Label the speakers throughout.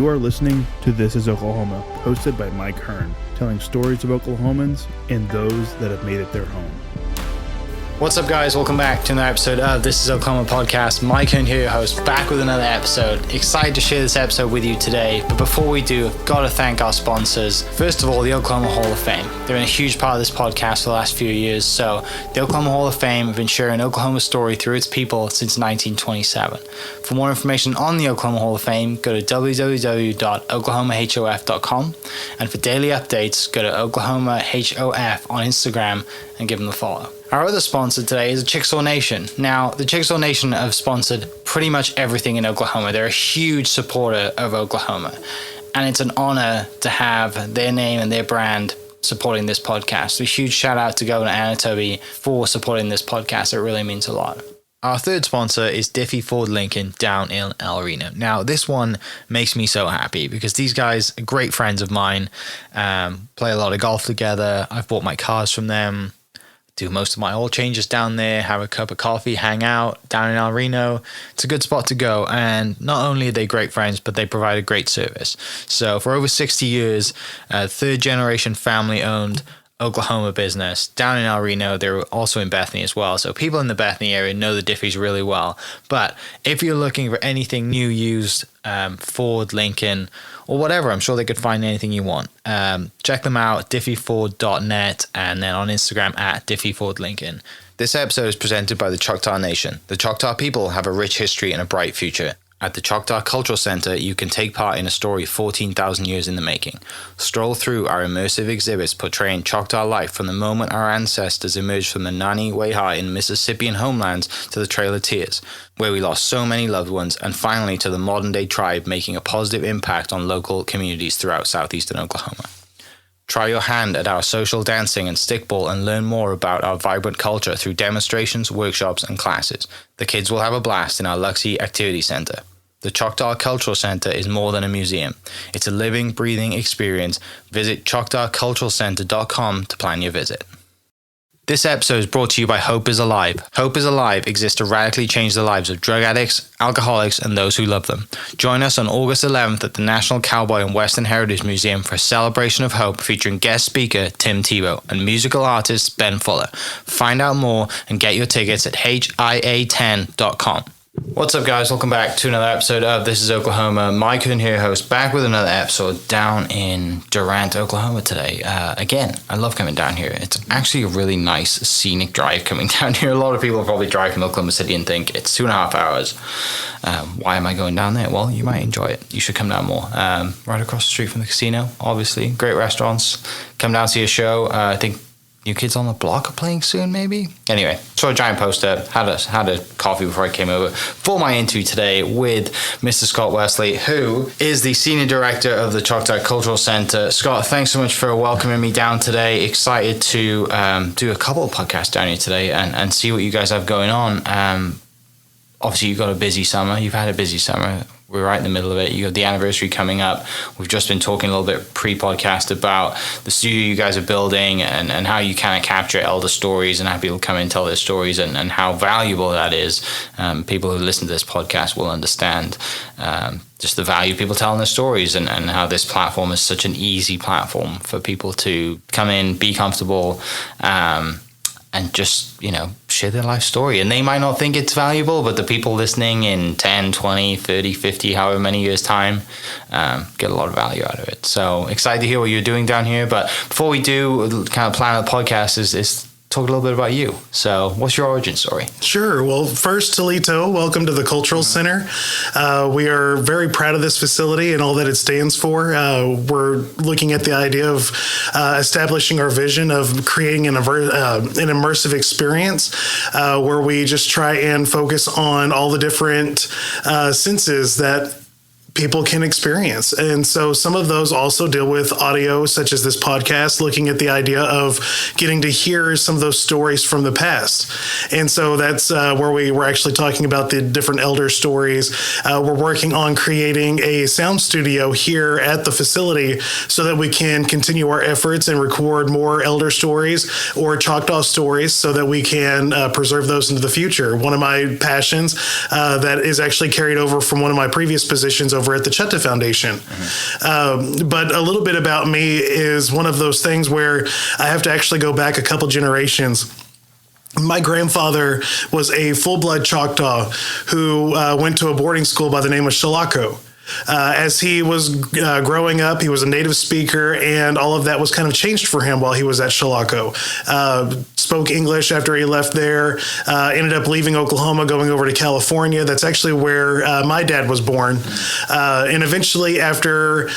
Speaker 1: You are listening to This is Oklahoma, hosted by Mike Hearn, telling stories of Oklahomans and those that have made it their home.
Speaker 2: What's up, guys? Welcome back to another episode of This is Oklahoma podcast. Mike Hearn here, your host, back with another episode. Excited to share this episode with you today. But before we do, I've got to thank our sponsors. First of all, the Oklahoma Hall of Fame. They've been a huge part of this podcast for the last few years. So the Oklahoma Hall of Fame have been sharing Oklahoma's story through its people since 1927. For more information on the Oklahoma Hall of Fame, go to www.oklahomahof.com. And for daily updates, go to oklahomahof on Instagram and give them a follow. Our other sponsor today is the Choctaw Nation. Now, the Choctaw Nation have sponsored pretty much everything in Oklahoma. They're a huge supporter of Oklahoma, and it's an honor to have their name and their brand supporting this podcast. A huge shout out to Governor Anatoby for supporting this podcast. It really means a lot. Our third sponsor is Diffie Ford Lincoln down in El Reno. Now, this one makes me so happy because these guys are great friends of mine, play a lot of golf together. I've bought my cars from them, do most of my oil changes down there, have a cup of coffee, hang out down in El Reno. It's a good spot to go. And not only are they great friends, but they provide a great service. So for over 60 years, third generation family owned Oklahoma business down in El Reno. They're also in Bethany as well. So people in the Bethany area know the Diffies really well. But if you're looking for anything new, used, Ford, Lincoln, or whatever, I'm sure they could find anything you want. Check them out, diffieford.net, and then on Instagram at diffiefordlincoln. This episode is presented by the Choctaw Nation. The Choctaw people have a rich history and a bright future. At the Choctaw Cultural Center, you can take part in a story 14,000 years in the making. Stroll through our immersive exhibits portraying Choctaw life from the moment our ancestors emerged from the Nani Weha in Mississippian homelands to the Trail of Tears, where we lost so many loved ones, and finally to the modern-day tribe making a positive impact on local communities throughout southeastern Oklahoma. Try your hand at our social dancing and stickball and learn more about our vibrant culture through demonstrations, workshops, and classes. The kids will have a blast in our Luxie Activity Center. The Choctaw Cultural Center is more than a museum. It's a living, breathing experience. Visit choctawculturalcenter.com to plan your visit. This episode is brought to you by Hope is Alive. Hope is Alive exists to radically change the lives of drug addicts, alcoholics, and those who love them. Join us on August 11th at the National Cowboy and Western Heritage Museum for a celebration of hope featuring guest speaker Tim Tebow and musical artist Ben Fuller. Find out more and get your tickets at HIA10.com. What's up, guys? Welcome back to another episode of This is Oklahoma. Mike Hearn here, host, back with another episode down in Durant, Oklahoma today. Again, I love coming down here. It's actually a really nice scenic drive coming down here. A lot of people probably drive from Oklahoma City and think it's 2.5 hours. Why am I going down there? Well, you might enjoy it. You should come down more. Right across the street from the casino, obviously. Great restaurants. Come down, see a show. I think New Kids on the Block are playing soon, maybe? Anyway, saw a giant poster, had a coffee before I came over for my interview today with Mr. Scott Wesley, who is the Senior Director of the Choctaw Cultural Center. Scott, thanks so much for welcoming me down today. Excited to do a couple of podcasts down here today and see what you guys have going on. Obviously, you've got a busy summer. You've had a busy summer. We're right in the middle of it. You have the anniversary coming up. We've just been talking a little bit pre-podcast about the studio you guys are building and how you kind of capture elder stories and how people come in and tell their stories and how valuable that is. People who listen to this podcast will understand just the value of people telling their stories and how this platform is such an easy platform for people to come in, be comfortable, and just, share their life story. And they might not think it's valuable, but the people listening in 10, 20, 30, 50, however many years' time, get a lot of value out of it. So excited to hear what you're doing down here. But before we do, kind of plan of the podcast is talk a little bit about you. So what's your origin story?
Speaker 3: Sure. Well, first, Toledo, welcome to the Cultural Center. We are very proud of this facility and all that it stands for. We're looking at the idea of establishing our vision of creating an immersive experience where we just try and focus on all the different senses that people can experience. And so some of those also deal with audio, such as this podcast, looking at the idea of getting to hear some of those stories from the past. And so that's where we were actually talking about the different elder stories. We're working on creating a sound studio here at the facility so that we can continue our efforts and record more elder stories or Choctaw stories so that we can preserve those into the future. One of my passions that is actually carried over from one of my previous positions over over at the Choctaw Foundation. But a little bit about me is one of those things where I have to actually go back a couple generations. My grandfather was a full-blood Choctaw who went to a boarding school by the name of Shalako. As he was growing up, he was a native speaker, and all of that was kind of changed for him while he was at Shalako. Spoke English after he left there, ended up leaving Oklahoma, going over to California. That's actually where my dad was born. And eventually, after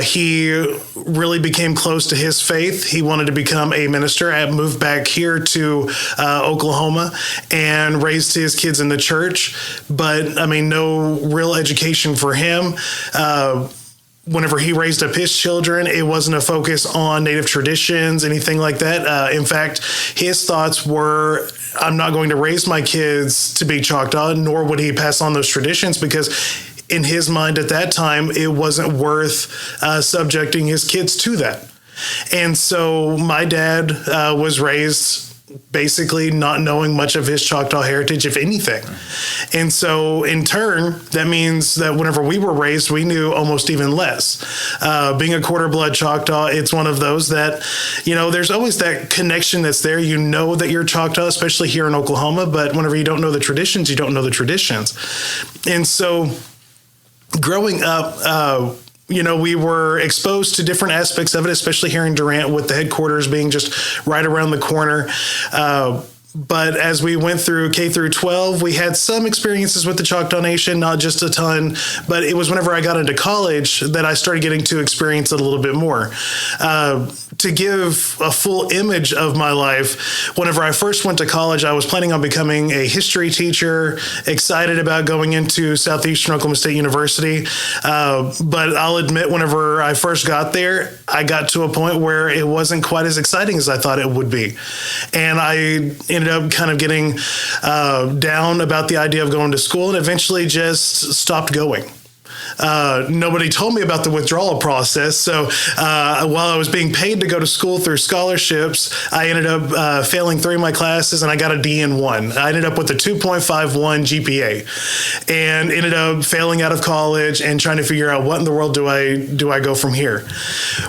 Speaker 3: he really became close to his faith, he wanted to become a minister. I moved back here to Oklahoma and raised his kids in the church. But, I mean, no real education for him. Whenever he raised up his children, it wasn't a focus on Native traditions, anything like that. In fact, his thoughts were, I'm not going to raise my kids to be Choctaw, nor would he pass on those traditions, because in his mind at that time, it wasn't worth subjecting his kids to that. And so my dad was raised basically not knowing much of his Choctaw heritage, if anything. And so in turn, that means that whenever we were raised, we knew almost even less. Being a quarter blood Choctaw, it's one of those that, you know, there's always that connection that's there. You know that you're Choctaw, especially here in Oklahoma, but whenever you don't know the traditions, you don't know the traditions. And so growing up, you know, we were exposed to different aspects of it, especially here in Durant with the headquarters being just right around the corner. But as we went through K through 12, we had some experiences with the Choctaw Nation, not just a ton, but it was whenever I got into college that I started getting to experience it a little bit more. To give a full image of my life, whenever I first went to college, I was planning on becoming a history teacher, excited about going into Southeastern Oklahoma State University. But I'll admit, whenever I first got there, I got to a point where it wasn't quite as exciting as I thought it would be. And I ended up kind of getting down about the idea of going to school and eventually just stopped going. Nobody told me about the withdrawal process. So while I was being paid to go to school through scholarships, I ended up failing 3 of my classes and I got a D in 1. I ended up with a 2.51 GPA and ended up failing out of college and trying to figure out what in the world do I go from here.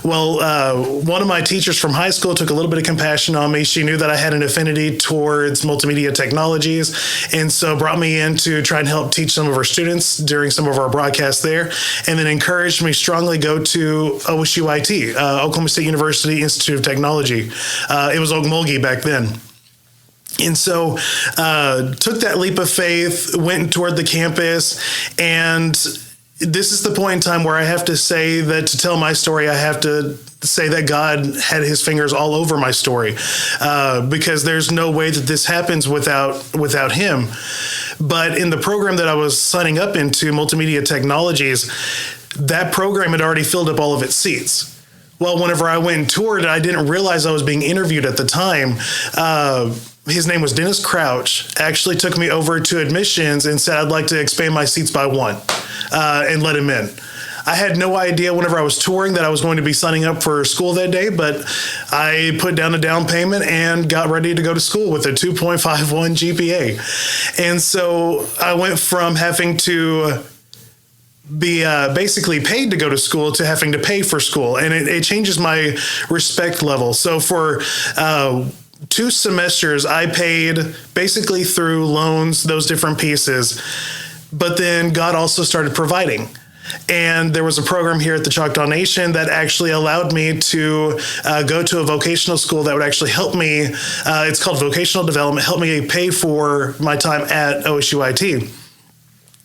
Speaker 3: Well, one of my teachers from high school took a little bit of compassion on me. She knew that I had an affinity towards multimedia technologies, and so brought me in to try and help teach some of our students during some of our broadcasts there, and then encouraged me strongly go to OSUIT, Oklahoma State University Institute of Technology. It was Okmulgee back then. And so took that leap of faith, went toward the campus, and this is the point in time where I have to say that to tell my story, I have to say that God had his fingers all over my story, because there's no way that this happens without him. But in the program that I was signing up into, Multimedia Technologies, that program had already filled up all of its seats. Well, whenever I went and toured, I didn't realize I was being interviewed at the time. His name was Dennis Crouch, actually took me over to admissions and said I'd like to expand my seats by 1 and let him in. I had no idea whenever I was touring that I was going to be signing up for school that day, but I put down a down payment and got ready to go to school with a 2.51 GPA. And so I went from having to be basically paid to go to school to having to pay for school. And it changes my respect level. So for 2 semesters, I paid basically through loans, those different pieces. But then God also started providing. And there was a program here at the Choctaw Nation that actually allowed me to go to a vocational school that would actually help me. It's called vocational development, help me pay for my time at OSUIT.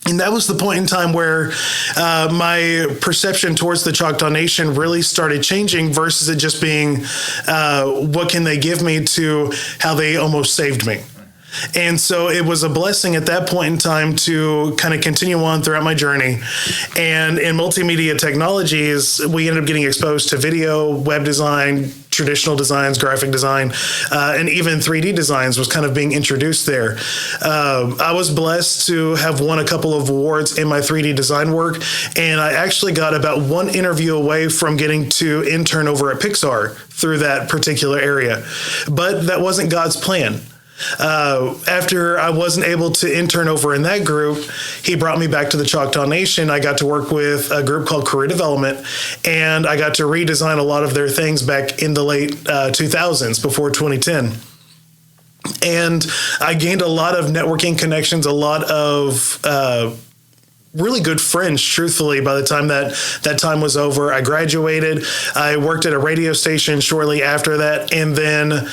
Speaker 3: And that was the point in time where my perception towards the Choctaw Nation really started changing versus it just being, what can they give me, to how they almost saved me. And so it was a blessing at that point in time to kind of continue on throughout my journey. And in multimedia technologies, we ended up getting exposed to video, web design, traditional designs, graphic design, and even 3D designs was kind of being introduced there. I was blessed to have won a couple of awards in my 3D design work, and I actually got about 1 interview away from getting to intern over at Pixar through that particular area. But that wasn't God's plan. After I wasn't able to intern over in that group, he brought me back to the Choctaw Nation. I got to work with a group called Career Development, and I got to redesign a lot of their things back in the late 2000s, before 2010. And I gained a lot of networking connections, a lot of really good friends, truthfully, by the time that time was over. I graduated. I worked at a radio station shortly after that. And then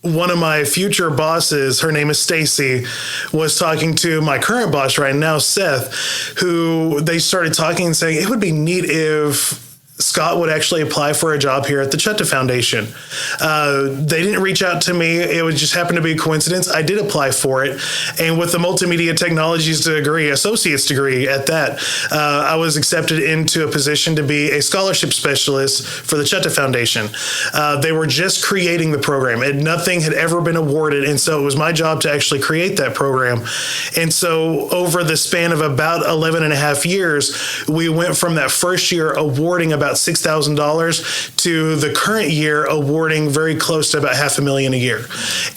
Speaker 3: one of my future bosses, her name is Stacy, was talking to my current boss right now, Seth, who they started talking and saying, it would be neat if Scott would actually apply for a job here at the Choctaw Foundation. They didn't reach out to me. It would just happen to be a coincidence. I did apply for it. And with the multimedia technologies degree, associate's degree at that, I was accepted into a position to be a scholarship specialist for the Choctaw Foundation. They were just creating the program, and nothing had ever been awarded. And so it was my job to actually create that program. And so over the span of about 11 and a half years, we went from that first year awarding about $6,000 to the current year awarding very close to about $500,000 a year.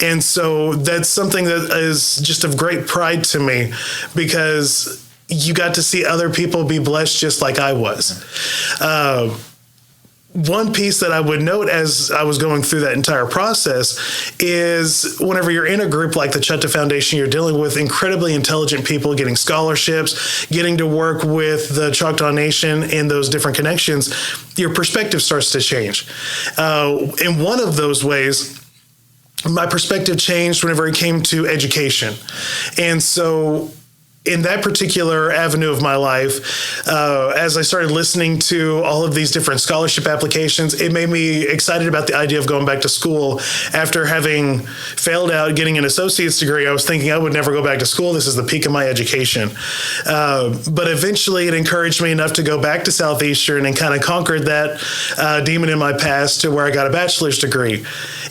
Speaker 3: And so that's something that is just of great pride to me, because you got to see other people be blessed just like I was. One piece that I would note as I was going through that entire process is whenever you're in a group like the Choctaw Foundation, you're dealing with incredibly intelligent people getting scholarships, getting to work with the Choctaw Nation in those different connections, your perspective starts to change. In one of those ways, my perspective changed whenever it came to education. And so in that particular avenue of my life, as I started listening to all of these different scholarship applications, it made me excited about the idea of going back to school. After having failed out getting an associate's degree, I was thinking I would never go back to school. This is the peak of my education. But eventually it encouraged me enough to go back to Southeastern and kind of conquered that demon in my past to where I got a bachelor's degree.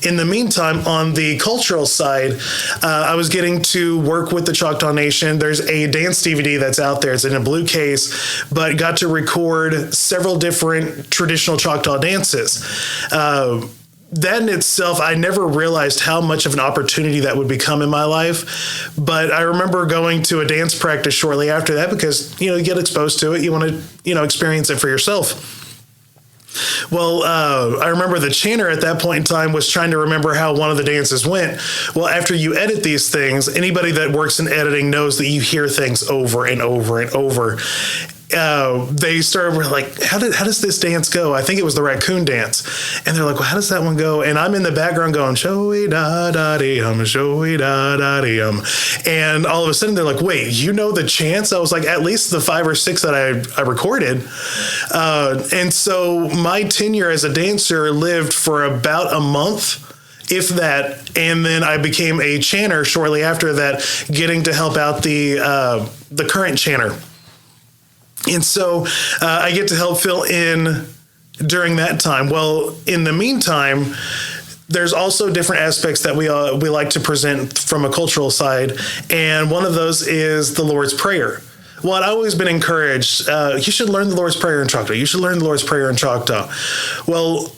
Speaker 3: In the meantime, on the cultural side, I was getting to work with the Choctaw Nation. There's a dance DVD that's out there. It's in a blue case, but got to record several different traditional Choctaw dances. That in itself, I never realized how much of an opportunity that would become in my life. But I remember going to a dance practice shortly after that because, you get exposed to it. You want to, experience it for yourself. Well, I remember the chanter at that point in time was trying to remember how one of the dances went. Well, after you edit these things, anybody that works in editing knows that you hear things over and over and over. They started like, how does this dance go? I think it was the raccoon dance. And they're like, well, how does that one go? And I'm in the background going, showy da da dee showy da da dee And all of a sudden they're like, wait, you know the chants? I was like, at least the 5 or 6 that I recorded. And so my tenure as a dancer lived for about a month, if that, and then I became a chanter shortly after that, getting to help out the current chanter. And so I get to help fill in during that time. Well, in the meantime, there's also different aspects that we like to present from a cultural side. And one of those is the Lord's Prayer. Well, I'd always been encouraged, you should learn the Lord's Prayer in Choctaw. You should learn the Lord's Prayer in Choctaw. Well,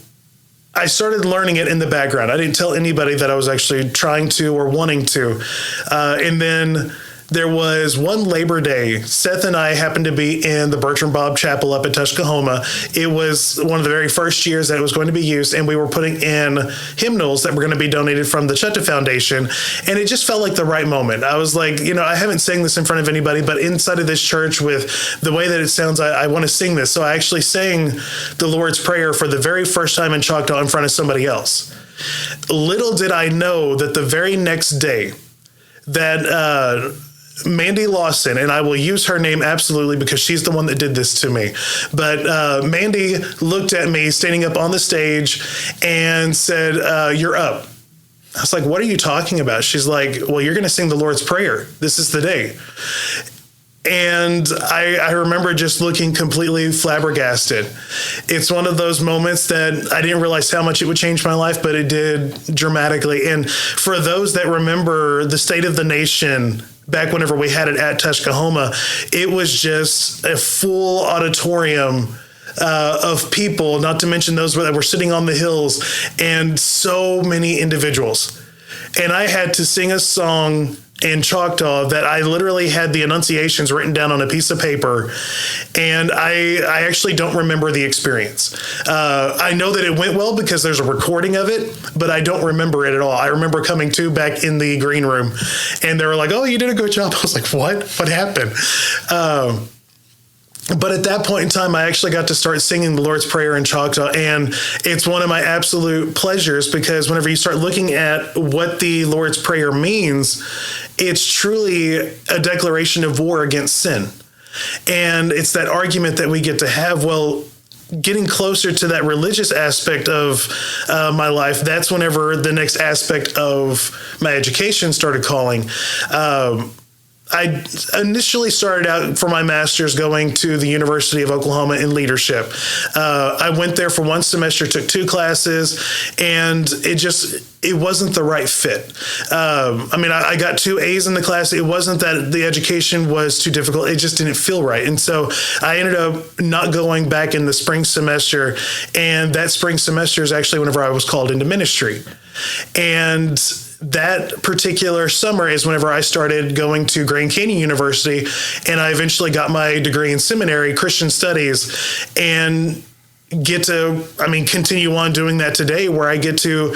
Speaker 3: I started learning it in the background. I didn't tell anybody that I was actually trying to or wanting to. And then there was one Labor Day. Seth and I happened to be in the Bertram Bob Chapel up at Tuskahoma. It was one of the very first years that it was going to be used, and we were putting in hymnals that were going to be donated from the Choctaw Foundation, and it just felt like the right moment. I was like, I haven't sang this in front of anybody, but inside of this church with the way that it sounds, I want to sing this. So I actually sang the Lord's Prayer for the very first time in Choctaw in front of somebody else. Little did I know that the very next day that Mandy Lawson, and I will use her name absolutely because she's the one that did this to me. But Mandy looked at me standing up on the stage and said, you're up. I was like, what are you talking about? She's like, well, you're going to sing the Lord's Prayer. This is the day. And I remember just looking completely flabbergasted. It's one of those moments that I didn't realize how much it would change my life, but it did dramatically. And for those that remember the State of the Nation back whenever we had it at Tuskahoma, it was just a full auditorium of people, not to mention those that were sitting on the hills, and so many individuals. and I had to sing a song in Choctaw that I literally had the enunciations written down on a piece of paper, and I actually don't remember the experience. I know that it went well because there's a recording of it, but I don't remember it at all. I remember coming to back in the green room, and they were like, "Oh, you did a good job." I was like, "What? What happened?" But at that point in time, I actually got to start singing the Lord's Prayer in Choctaw, and it's one of my absolute pleasures because whenever you start looking at what the Lord's Prayer means, it's truly a declaration of war against sin. And it's that argument that we get to have, well, getting closer to that religious aspect of my life, that's whenever the next aspect of my education started calling. I initially started out for my master's going to the University of Oklahoma in leadership. I went there for one semester, took 2 classes, and it wasn't the right fit. I got 2 A's in the class. It wasn't that the education was too difficult. It just didn't feel right. And so I ended up not going back in the spring semester. And that spring semester is actually whenever I was called into ministry. And that particular summer is whenever I started going to Grand Canyon University, and I eventually got my degree in seminary, Christian Studies, and get to, continue on doing that today, where I get to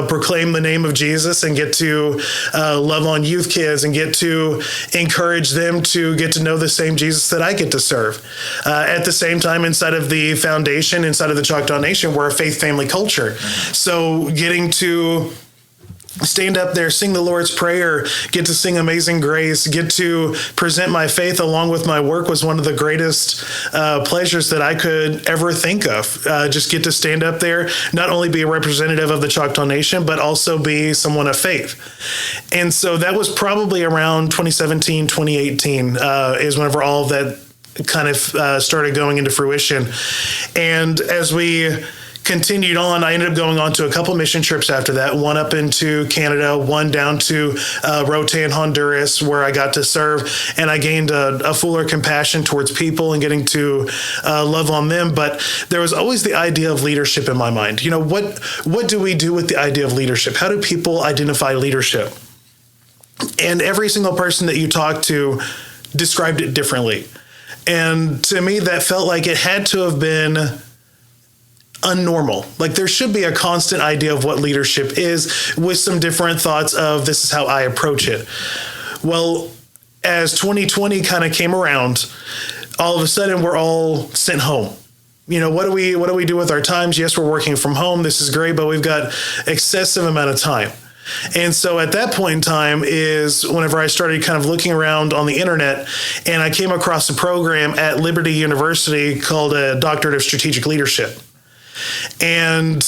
Speaker 3: proclaim the name of Jesus and get to love on youth kids and get to encourage them to get to know the same Jesus that I get to serve. At the same time, inside of the foundation, inside of the Choctaw Nation, we're a faith family culture. So getting to stand up there, sing the Lord's Prayer, get to sing Amazing Grace, get to present my faith along with my work was one of the greatest pleasures that I could ever think of. Just get to stand up there, not only be a representative of the Choctaw Nation, but also be someone of faith. And so that was probably around 2017, 2018 is whenever all of that kind of started going into fruition. And as we continued on, I ended up going on to a couple mission trips after that, one up into Canada, one down to Rotan, Honduras, where I got to serve, and I gained a fuller compassion towards people and getting to love on them. But there was always the idea of leadership in my mind. What do we do with the idea of leadership? How do people identify leadership? And every single person that you talk to described it differently. And to me, that felt like it had to have been unnormal. Like there should be a constant idea of what leadership is with some different thoughts of this is how I approach it. Well, as 2020 kind of came around, all of a sudden we're all sent home. What do we do with our times? Yes, we're working from home. This is great, but we've got excessive amount of time. And so at that point in time is whenever I started kind of looking around on the internet, and I came across a program at Liberty University called a Doctorate of Strategic Leadership. And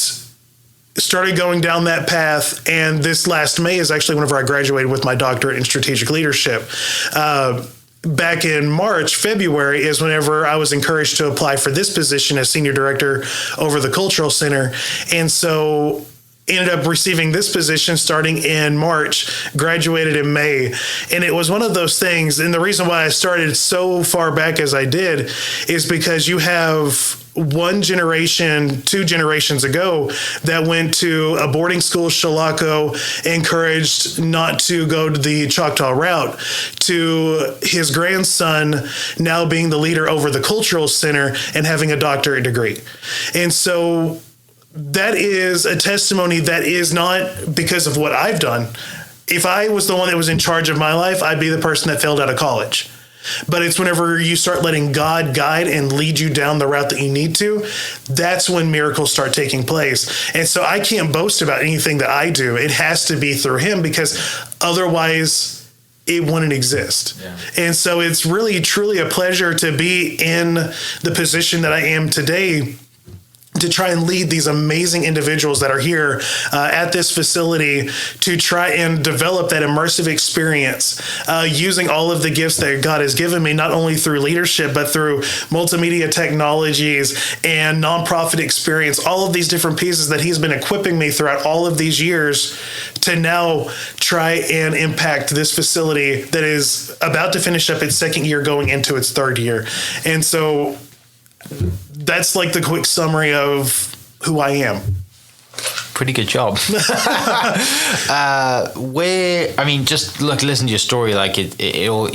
Speaker 3: started going down that path. And this last May is actually whenever I graduated with my doctorate in strategic leadership. Back in February is whenever I was encouraged to apply for this position as senior director over the Cultural Center. And so ended up receiving this position starting in March, graduated in May. And it was one of those things. And the reason why I started so far back as I did is because you have 2 generations ago that went to a boarding school, Shalaco, encouraged not to go to the Choctaw route, to his grandson now being the leader over the Cultural Center and having a doctorate degree. And so that is a testimony that is not because of what I've done. If I was the one that was in charge of my life, I'd be the person that failed out of college. But it's whenever you start letting God guide and lead you down the route that you need to, that's when miracles start taking place. And so I can't boast about anything that I do. It has to be through him because otherwise it wouldn't exist. Yeah. And so it's really, truly a pleasure to be in the position that I am today, to try and lead these amazing individuals that are here at this facility to try and develop that immersive experience using all of the gifts that God has given me, not only through leadership, but through multimedia technologies and nonprofit experience, all of these different pieces that he's been equipping me throughout all of these years to now try and impact this facility that is about to finish up its 2nd year going into its 3rd year. And so that's like the quick summary of who I am.
Speaker 4: pretty good job. Just listen to your story. Like it all,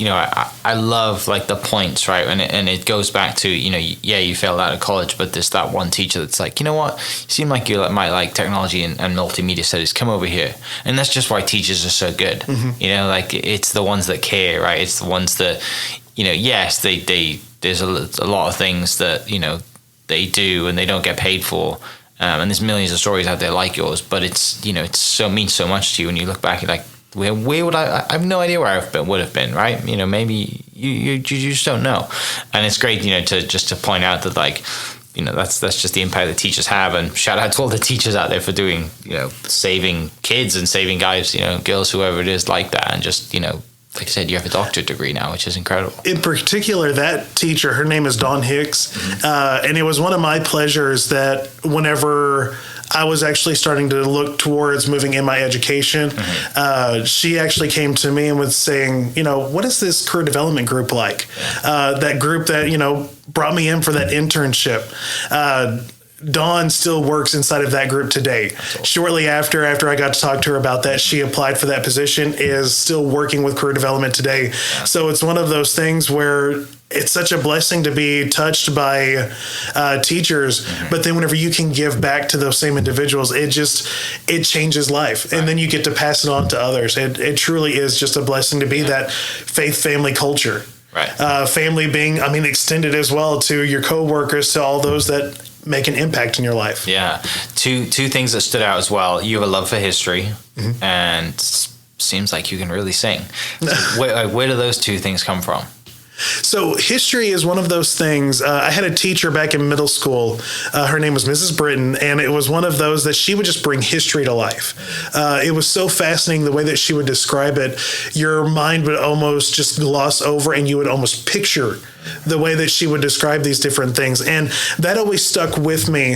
Speaker 4: I love like the points, right? And it goes back to, you failed out of college, but there's that one teacher that's like, you know what? You seem like you might like technology and multimedia studies. Come over here. And that's just why teachers are so good. Like it's the ones that care, right? It's the ones that, yes, there's a lot of things that, they do and they don't get paid for. And there's millions of stories out there like yours, but it's means so much to you when you look back. You're like, where would I have no idea where I would have been, right? Maybe you just don't know. And it's great, to point out that like, that's just the impact that teachers have. And shout out to all the teachers out there for doing, saving kids and saving guys, girls, whoever it is like that. And just, like I said, you have a doctorate degree now, which is incredible.
Speaker 3: In particular, that teacher, her name is Dawn Hicks, and it was one of my pleasures that whenever I was actually starting to look towards moving in my education, she actually came to me and was saying, what is this career development group like? That group that, brought me in for that internship. Dawn still works inside of that group today. Shortly after I got to talk to her about that, she applied for that position, is still working with career development today. Yeah. So it's one of those things where it's such a blessing to be touched by teachers, but then whenever you can give back to those same individuals, it changes life. Right. And then you get to pass it on to others. It truly is just a blessing to be that faith family culture.
Speaker 4: Right.
Speaker 3: Family being, extended as well to your coworkers, to all those that make an impact in your life.
Speaker 4: Yeah. Two things that stood out as well. You have a love for history, and seems like you can really sing. So where do those two things come from?
Speaker 3: So history is one of those things. I had a teacher back in middle school. Her name was Mrs. Britton, and it was one of those that she would just bring history to life. It was so fascinating the way that she would describe it. Your mind would almost just gloss over, and you would almost picture the way that she would describe these different things. And that always stuck with me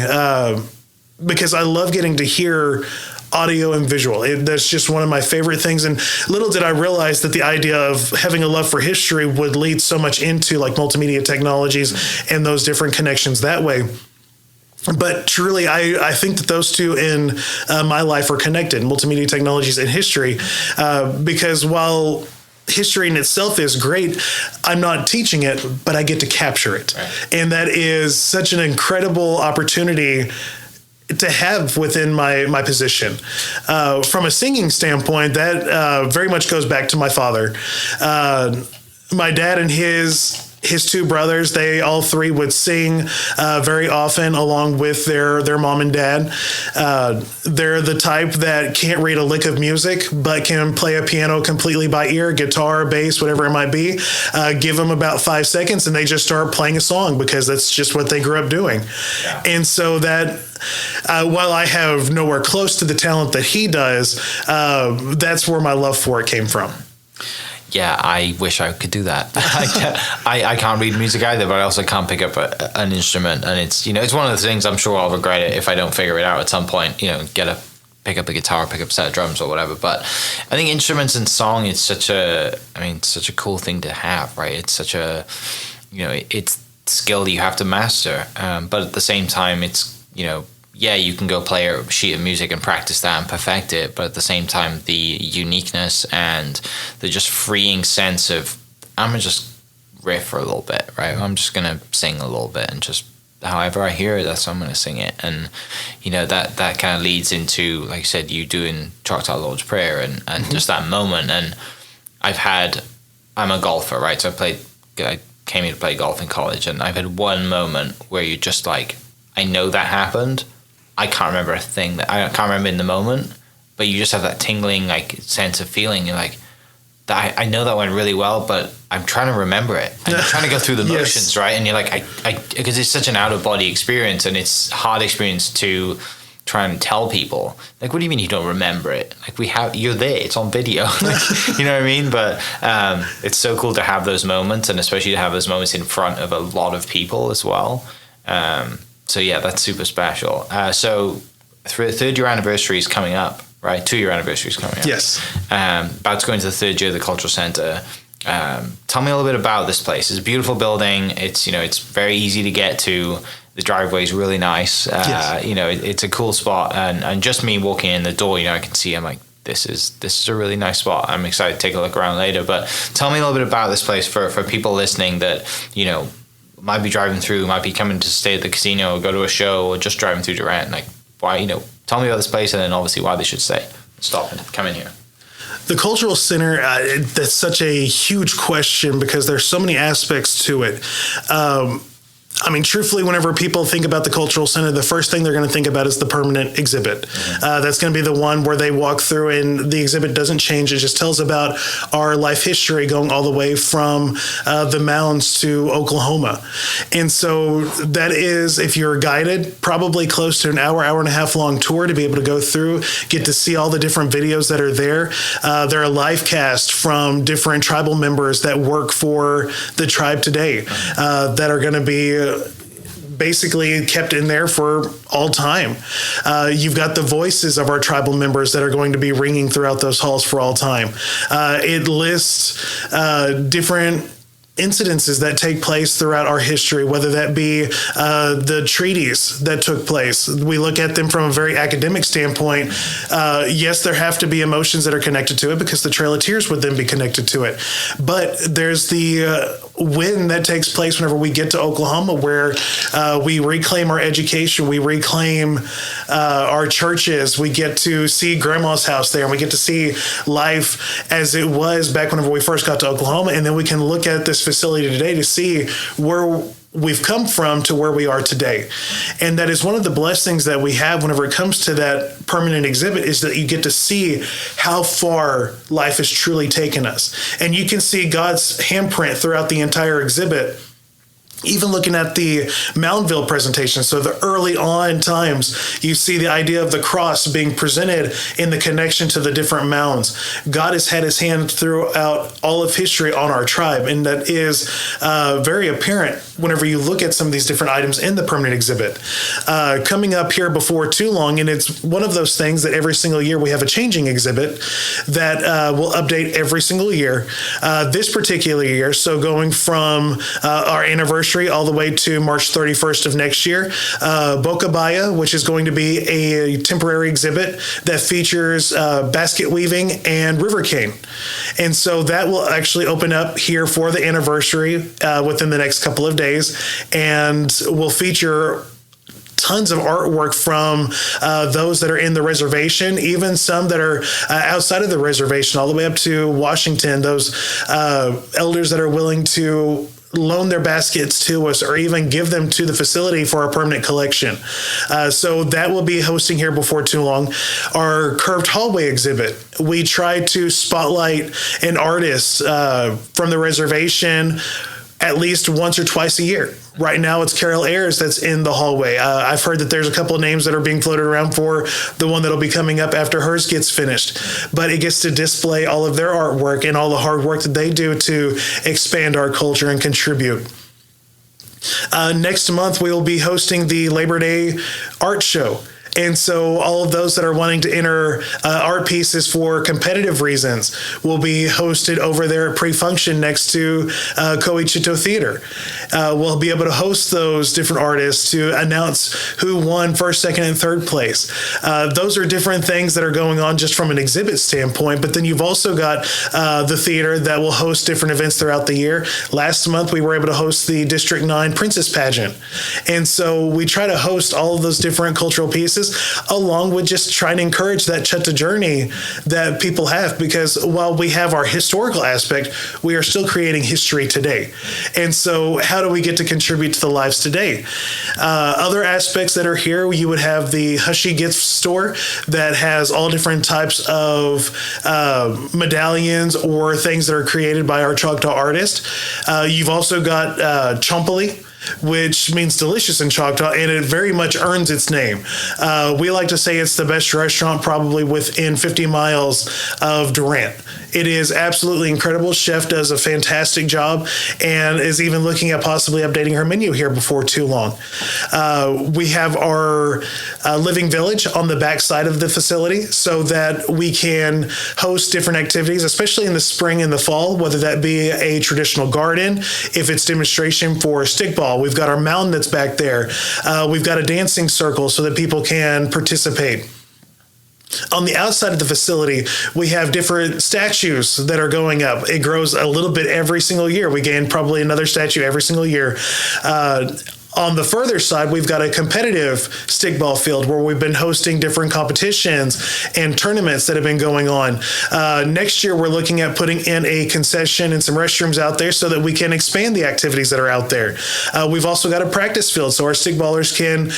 Speaker 3: because I love getting to hear audio and visual. That's just one of my favorite things. And little did I realize that the idea of having a love for history would lead so much into like multimedia technologies and those different connections that way. But truly, I think that those two in my life are connected, multimedia technologies and history, because while history in itself is great, I'm not teaching it, but I get to capture it. Right. And that is such an incredible opportunity to have within my position. From a singing standpoint, that very much goes back to my father. My dad and his two brothers, they all three would sing very often along with their mom and dad. They're the type that can't read a lick of music, but can play a piano completely by ear, guitar, bass, whatever it might be. Give them about 5 seconds and they just start playing a song because that's just what they grew up doing. Yeah. And so that while I have nowhere close to the talent that he does, that's where my love for it came from.
Speaker 4: Yeah, I wish I could do that. I can't read music either, but I also can't pick up an instrument. And it's, it's one of the things I'm sure I'll regret it if I don't figure it out at some point, pick up a guitar, pick up a set of drums or whatever. But I think instruments and song, it's such a cool thing to have, right? It's such a, it's skill that you have to master. But at the same time, it's, you can go play a sheet of music and practice that and perfect it, but at the same time, the uniqueness and the just freeing sense of, I'm going to just riff for a little bit, right? I'm just going to sing a little bit and just however I hear it, that's how I'm going to sing it. And, that kind of leads into, like I said, you doing Choctaw Lord's Prayer and just that moment. And I'm a golfer, right? So I came here to play golf in college, and I've had one moment where you're just like, I know that happened. I can't remember a thing that I can't remember in the moment, but you just have that tingling sense of feeling. You're like, I know that went really well, but I'm trying to remember it. I'm trying to go through the motions, right? And you're like, because it's such an out of body experience, and it's hard experience to try and tell people. Like, what do you mean you don't remember it? Like, you're there. It's on video. You know what I mean? But it's so cool to have those moments, and especially to have those moments in front of a lot of people as well. So yeah, that's super special. So third year anniversary is coming up, right? 2-year anniversary is coming up.
Speaker 3: Yes.
Speaker 4: About to go into the third year of the Cultural Center. Tell me a little bit about this place. It's a beautiful building. It's, it's very easy to get to. The driveway is really nice.
Speaker 3: Yes.
Speaker 4: You know, it's a cool spot, and just me walking in the door, you know, I can see. I'm like, this is a really nice spot. I'm excited to take a look around later. But tell me a little bit about this place for people listening that, you know, might be driving through, might be coming to stay at the casino or go to a show or just driving through Durant. Like, why, you know, tell me about this place and then obviously why they should stop and come in here.
Speaker 3: The Cultural Center, that's such a huge question because there's so many aspects to it. I mean, truthfully, whenever people think about the Cultural Center, the first thing they're going to think about is the permanent exhibit. That's going to be the one where they walk through and the exhibit doesn't change. It just tells about our life history going all the way from the mounds to Oklahoma. And so that is, if you're guided, probably close to an hour and a half long tour to be able to go through, get to see all the different videos that are there. There are live casts from different tribal members that work for the tribe today that are going to be basically kept in there for all time. You've got the voices of our tribal members that are going to be ringing throughout those halls for all time. It lists different incidences that take place throughout our history, whether that be the treaties that took place. We look at them from a very academic standpoint. Yes, there have to be emotions that are connected to it because the Trail of Tears would then be connected to it. But there's the win that takes place whenever we get to Oklahoma, where we reclaim our education, we reclaim our churches, we get to see Grandma's house there, and we get to see life as it was back whenever we first got to Oklahoma. And then we can look at this facility today to see where we've come from to where we are today. And that is one of the blessings that we have whenever it comes to that permanent exhibit, is that you get to see how far life has truly taken us. And you can see God's handprint throughout the entire exhibit. Even looking at the Moundville presentation, so the early on times, you see the idea of the cross being presented in the connection to the different mounds. God has had his hand throughout all of history on our tribe, and that is very apparent whenever you look at some of these different items in the permanent exhibit. Coming up here before too long, and it's one of those things that every single year we have a changing exhibit that will update every single year. This particular year, so going from our anniversary all the way to March 31st of next year, Bokabaya, which is going to be a temporary exhibit that features basket weaving and river cane. And so that will actually open up here for the anniversary within the next couple of days, and will feature tons of artwork from those that are in the reservation, even some that are outside of the reservation, all the way up to Washington, those elders that are willing to loan their baskets to us or even give them to the facility for our permanent collection. So that will be hosting here before too long. Our curved hallway exhibit, we try to spotlight an artist from the reservation at least once or twice a year. Right now, it's Carol Ayers that's in the hallway. I've heard that there's a couple of names that are being floated around for the one that'll be coming up after hers gets finished. But it gets to display all of their artwork and all the hard work that they do to expand our culture and contribute. Next month, we will be hosting the Labor Day art show. And so all of those that are wanting to enter art pieces for competitive reasons will be hosted over there at Pre-Function next to Coachito Theater. We'll be able to host those different artists to announce who won first, second, and third place. Those are different things that are going on just from an exhibit standpoint, but then you've also got the theater that will host different events throughout the year. Last month, we were able to host the District 9 Princess Pageant. And so we try to host all of those different cultural pieces, along with just trying to encourage that Choctaw journey that people have, because while we have our historical aspect, we are still creating history today. And so how do we get to contribute to the lives today? Other aspects that are here, you would have the Hushy gift store that has all different types of medallions or things that are created by our Choctaw artist. You've also got Chompali, which means delicious in Choctaw, and it very much earns its name. We like to say it's the best restaurant probably within 50 miles of Durant. It is absolutely incredible. Chef does a fantastic job and is even looking at possibly updating her menu here before too long. We have our living village on the back side of the facility so that we can host different activities, especially in the spring and the fall, whether that be a traditional garden, if it's demonstration for stickball, wall. We've got our mountain that's back there. We've got a dancing circle so that people can participate. On the outside of the facility, we have different statues that are going up. It grows a little bit every single year. We gain probably another statue every single year. On the further side, we've got a competitive stickball field where we've been hosting different competitions and tournaments that have been going on. Next year, we're looking at putting in a concession and some restrooms out there so that we can expand the activities that are out there. We've also got a practice field so our stickballers can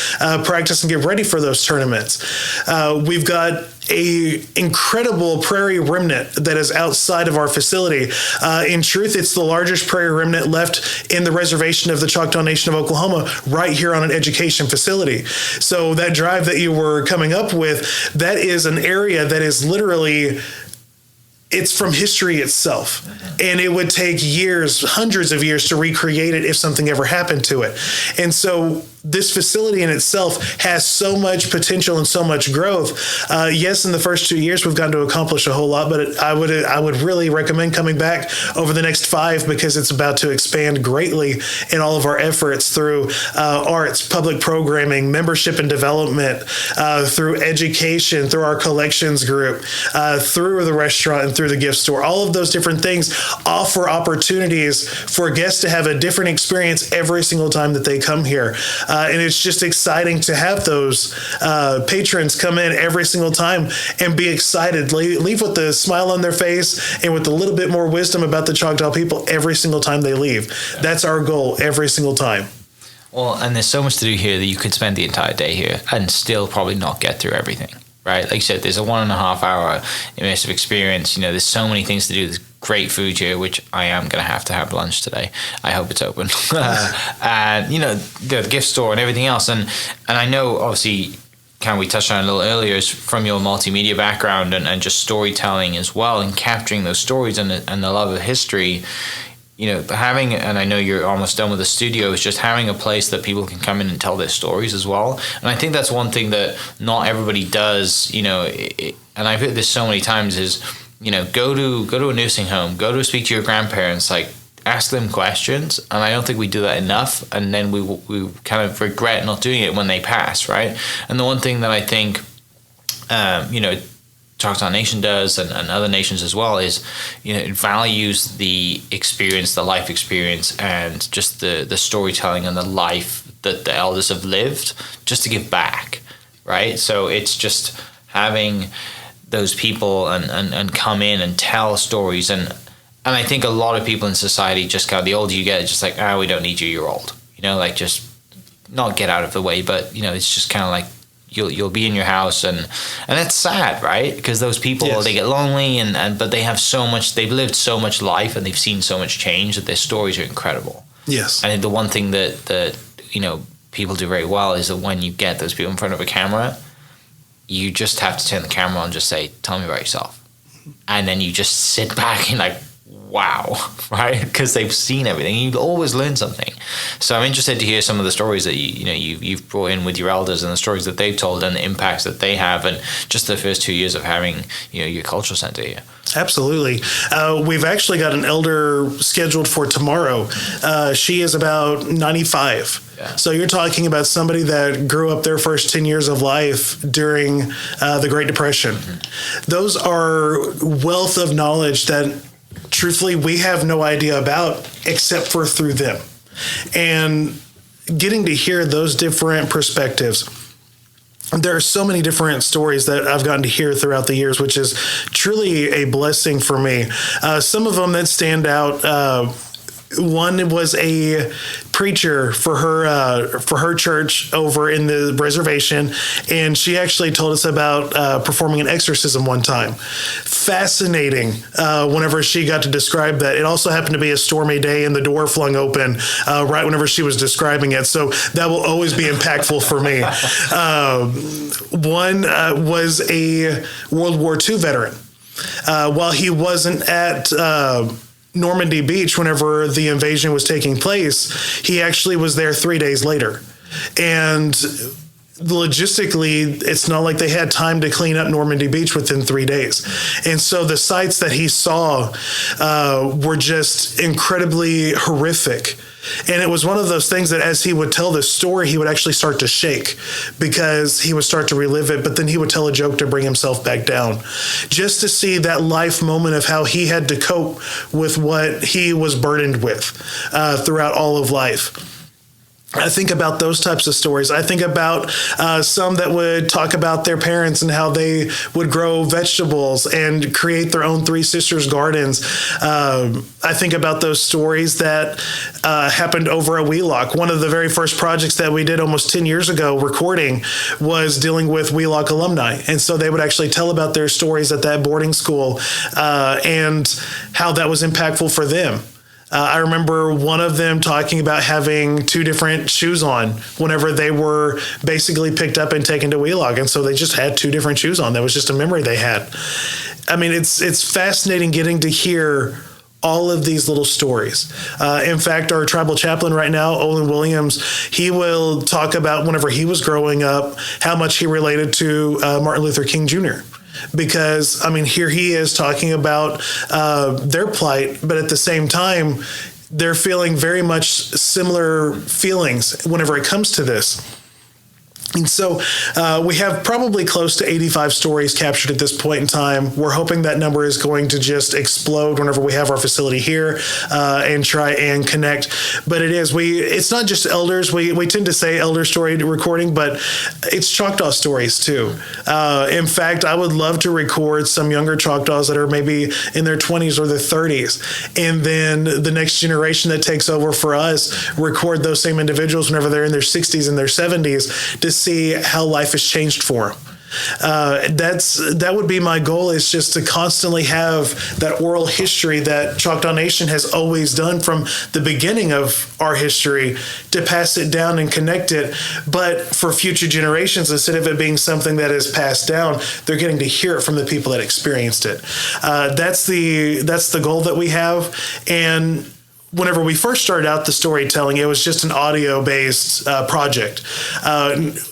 Speaker 3: practice and get ready for those tournaments. We've got a incredible prairie remnant that is outside of our facility. In truth, it's the largest prairie remnant left in the reservation of the Choctaw Nation of Oklahoma, right here on an education facility. So that drive that you were coming up with, that is an area that is literally, it's from history itself. And it would take years, hundreds of years to recreate it if something ever happened to it. And so this facility in itself has so much potential and so much growth. Yes, in the first 2 years, we've gotten to accomplish a whole lot, but I would really recommend coming back over the next 5 because it's about to expand greatly in all of our efforts through arts, public programming, membership and development, through education, through our collections group, through the restaurant and through the gift store. All of those different things offer opportunities for guests to have a different experience every single time that they come here. And it's just exciting to have those patrons come in every single time and be excited, leave with a smile on their face and with a little bit more wisdom about the Choctaw people every single time they leave. That's our goal every single time.
Speaker 4: Well, and there's so much to do here that you could spend the entire day here and still probably not get through everything, right? Like you said, there's a 1.5 hour immersive experience. You know, there's so many things to do. There's great food here, which I am going to have lunch today. I hope it's open. And, you know, the gift store and everything else. And I know, obviously, we touched on it a little earlier, is from your multimedia background and just storytelling as well, and capturing those stories and the love of history. You know, having, and I know you're almost done with the studio, is just having a place that people can come in and tell their stories as well. And I think that's one thing that not everybody does, you know, and I've heard this so many times is, you know, go to a nursing home, go to speak to your grandparents, like ask them questions. And I don't think we do that enough. And then we kind of regret not doing it when they pass, right? And the one thing that I think, you know, Choctaw Nation does, and other nations as well, is, you know, it values the experience, the life experience, and just the storytelling and the life that the elders have lived, just to give back, right? So it's just having those people and come in and tell stories. And I think a lot of people in society, just kind of, the older you get, it's just like, we don't need you, you're old. You know, like, just not get out of the way, but, you know, it's just kind of like, you'll be in your house, and it's sad, right? Because those people, yes, they get lonely, but they have so much, they've lived so much life and they've seen so much change that their stories are incredible. Yes. And the one thing that you know, people do very well is that when you get those people in front of a camera, you just have to turn the camera on and just say, tell me about yourself. And then you just sit back and like, wow, right? Because they've seen everything. You always learn something. So I'm interested to hear some of the stories that you've brought in with your elders, and the stories that they've told and the impacts that they have, and just the first 2 years of having, you know, your cultural center here. Absolutely. We've actually got an elder scheduled for tomorrow. She is about 95. Yeah. So you're talking about somebody that grew up their first 10 years of life during the Great Depression. Mm-hmm. Those are wealth of knowledge that, truthfully, we have no idea about except for through them. And getting to hear those different perspectives. There are so many different stories that I've gotten to hear throughout the years, which is truly a blessing for me. Some of them that stand out, one was a preacher for her church over in the reservation, and she actually told us about performing an exorcism one time. Fascinating whenever she got to describe that. It also happened to be a stormy day, and the door flung open right whenever she was describing it, so that will always be impactful for me. One was a World War II veteran. While he wasn't at Normandy Beach whenever the invasion was taking place, he actually was there 3 days later. And logistically, it's not like they had time to clean up Normandy Beach within 3 days. And so the sights that he saw were just incredibly horrific.
Speaker 3: And it was one of those things that as he would tell this story, he would actually start to shake because he would start to relive it. But then he would tell a joke to bring himself back down, just to see that life moment of how he had to cope with what he was burdened with throughout all of life. I think about those types of stories. I think about some that would talk about their parents and how they would grow vegetables and create their own Three Sisters gardens. I think about those stories that happened over at Wheelock. One of the very first projects that we did almost 10 years ago recording was dealing with Wheelock alumni. And so they would actually tell about their stories at that boarding school and how that was impactful for them. I remember one of them talking about having two different shoes on whenever they were basically picked up and taken to Wheelock. And so they just had two different shoes on. That was just a memory they had. I mean, it's fascinating getting to hear all of these little stories. In fact, our tribal chaplain right now, Olin Williams, he will talk about whenever he was growing up, how much he related to Martin Luther King Jr., because, I mean, here he is talking about their plight, but at the same time, they're feeling very much similar feelings whenever it comes to this. And so we have probably close to 85 stories captured at this point in time. We're hoping that number is going to just explode whenever we have our facility here and try and connect. But it's not just elders. We tend to say elder story recording, but it's Choctaw stories too. In fact, I would love to record some younger Choctaws that are maybe in their 20s or their 30s. And then the next generation that takes over for us, record those same individuals whenever they're in their 60s and their 70s to see how life has changed for them. That would be my goal, is just to constantly have that oral history that Choctaw Nation has always done from the beginning of our history, to pass it down and connect it. But for future generations, instead of it being something that is passed down, they're getting to hear it from the people that experienced it. That's the goal that we have. And whenever we first started out the storytelling, it was just an audio-based project.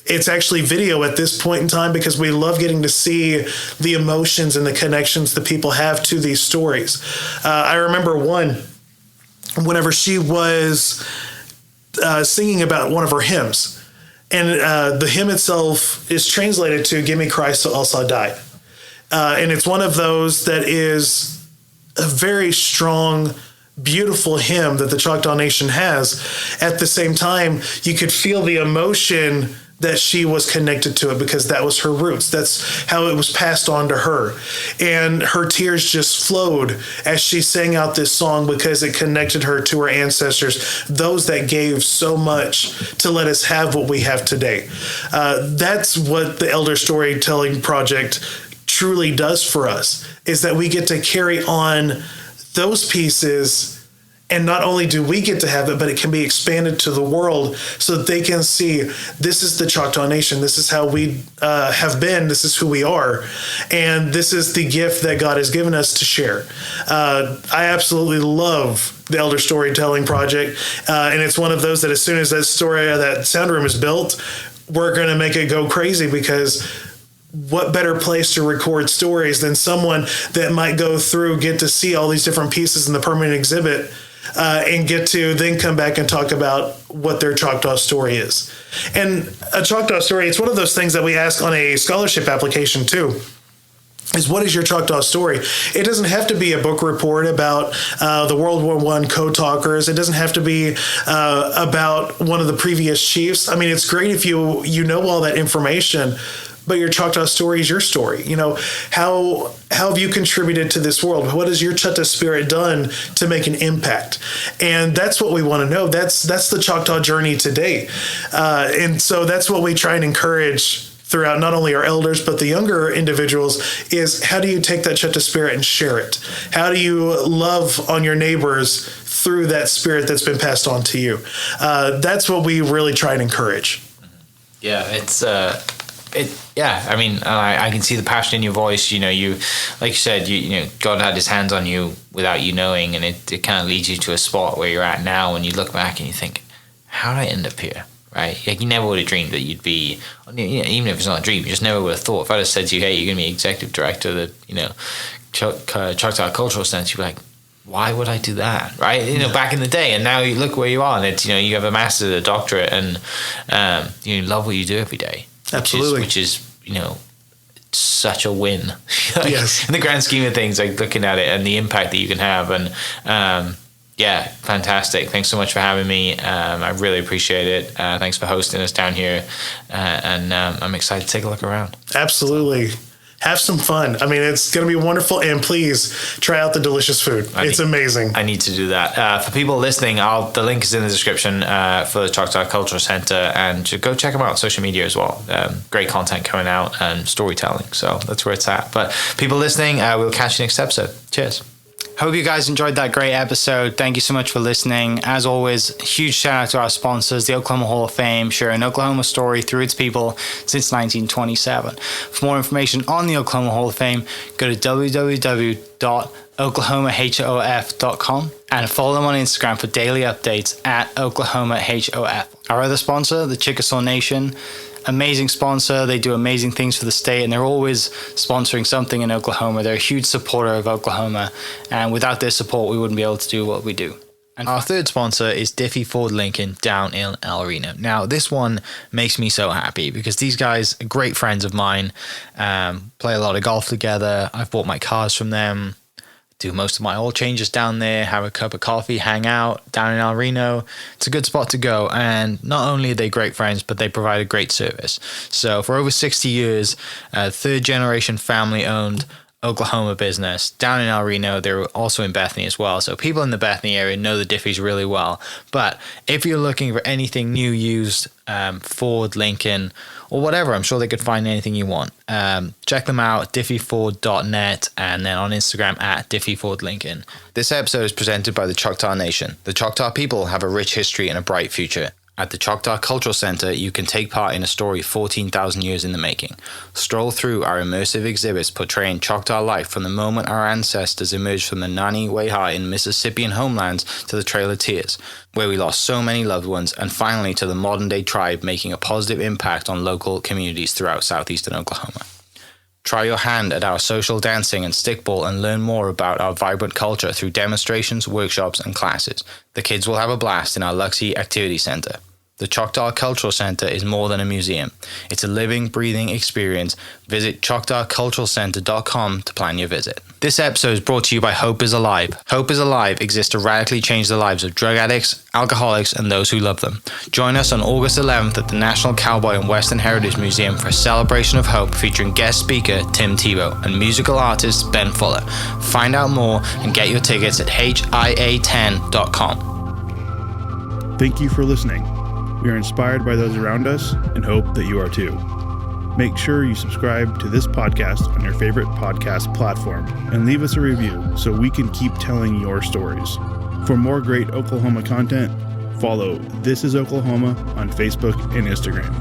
Speaker 3: It's actually video at this point in time because we love getting to see the emotions and the connections that people have to these stories. I remember one, whenever she was singing about one of her hymns, and the hymn itself is translated to "Give me Christ, else I'll die." And it's one of those that is a very strong, beautiful hymn that the Choctaw Nation has. At the same time, you could feel the emotion that she was connected to it because that was her roots. That's how it was passed on to her. And her tears just flowed as she sang out this song because it connected her to her ancestors, those that gave so much to let us have what we have today. That's what the Elder Storytelling Project truly does for us, is that we get to carry on those pieces. And not only do we get to have it, but it can be expanded to the world so that they can see, this is the Choctaw Nation. This is how we have been. This is who we are. And this is the gift that God has given us to share. I absolutely love the Elder Storytelling Project. And it's one of those that as soon as that sound room is built, we're going to make it go crazy, because what better place to record stories than someone that might go through, get to see all these different pieces in the permanent exhibit, and get to then come back and talk about what their Choctaw story is. And a Choctaw story, it's one of those things that we ask on a scholarship application too, is what is your Choctaw story? It doesn't have to be a book report about the World War I code talkers. It doesn't have to be about one of the previous chiefs. I mean, it's great if you know all that information, but your Choctaw story is your story. You know, how have you contributed to this world? What has your Choctaw spirit done to make an impact? And that's what we want to know. That's the Choctaw journey today. And so that's what we try and encourage throughout not only our elders, but the younger individuals, is how do you take that Choctaw spirit and share it? How do you love on your neighbors through that spirit that's been passed on to you? That's what we really try and encourage.
Speaker 4: Yeah, I mean, I can see the passion in your voice. You know, like you said, you know, God had his hands on you without you knowing, and it kind of leads you to a spot where you're at now, and you look back and you think, how did I end up here? Right? Like, you never would have dreamed that you'd be, you know, even if it's not a dream, you just never would have thought. If I'd have said to you, hey, you're going to be executive director of the, you know, Choctaw Cultural Center, you'd be like, why would I do that? Right? You know, back in the day, and now you look where you are, and it's, you know, you have a master's, a doctorate, and you love what you do every day.
Speaker 3: Absolutely.
Speaker 4: Which is, you know, such a win. Like,
Speaker 3: yes.
Speaker 4: In the grand scheme of things, like looking at it and the impact that you can have. And yeah, fantastic. Thanks so much for having me. I really appreciate it. Thanks for hosting us down here. And I'm excited to take a look around.
Speaker 3: Absolutely. Have some fun. I mean, it's going to be wonderful. And please try out the delicious food. It's amazing.
Speaker 4: I need to do that. For people listening, the link is in the description for the Choctaw Cultural Center, and go check them out on social media as well. Great content coming out and storytelling. So that's where it's at. But people listening, we'll catch you next episode. Cheers.
Speaker 2: Hope you guys enjoyed that great episode. Thank you so much for listening. As always, huge shout out to our sponsors, the Oklahoma Hall of Fame, sharing Oklahoma story through its people since 1927. For more information on the Oklahoma Hall of Fame, go to www.oklahomahof.com and follow them on Instagram for daily updates at oklahomahof. Our other sponsor, the Chickasaw Nation, amazing sponsor. They do amazing things for the state, and they're always sponsoring something in Oklahoma. They're a huge supporter of Oklahoma, and without their support, we wouldn't be able to do what we do.
Speaker 4: And our third sponsor is Diffie Ford Lincoln down in El Reno. Now, this one makes me so happy because these guys are great friends of mine, play a lot of golf together. I've bought my cars from them, do most of my oil changes down there, have a cup of coffee, hang out down in El Reno. It's a good spot to go. And not only are they great friends, but they provide a great service. So for over 60 years, third generation family owned Oklahoma business down in El Reno. They're also in Bethany as well. So people in the Bethany area know the Diffies really well. But if you're looking for anything new, used, Ford, Lincoln, or whatever, I'm sure they could find anything you want. Check them out, diffieford.net, and then on Instagram at diffiefordlincoln. This episode is presented by the Choctaw Nation. The Choctaw people have a rich history and a bright future. At the Choctaw Cultural Center, you can take part in a story 14,000 years in the making. Stroll through our immersive exhibits portraying Choctaw life from the moment our ancestors emerged from the Nani Weha in Mississippian homelands to the Trail of Tears, where we lost so many loved ones, and finally to the modern-day tribe making a positive impact on local communities throughout southeastern Oklahoma. Try your hand at our social dancing and stickball and learn more about our vibrant culture through demonstrations, workshops, and classes. The kids will have a blast in our Luxie Activity Center. The Choctaw Cultural Center is more than a museum. It's a living, breathing experience. Visit ChoctawCulturalCenter.com to plan your visit. This episode is brought to you by Hope is Alive. Hope is Alive exists to radically change the lives of drug addicts, alcoholics, and those who love them. Join us on August 11th at the National Cowboy and Western Heritage Museum for a celebration of hope featuring guest speaker Tim Tebow and musical artist Ben Fuller. Find out more and get your tickets at HIA10.com.
Speaker 1: Thank you for listening. We are inspired by those around us and hope that you are too. Make sure you subscribe to this podcast on your favorite podcast platform and leave us a review so we can keep telling your stories. For more great Oklahoma content, follow This Is Oklahoma on Facebook and Instagram.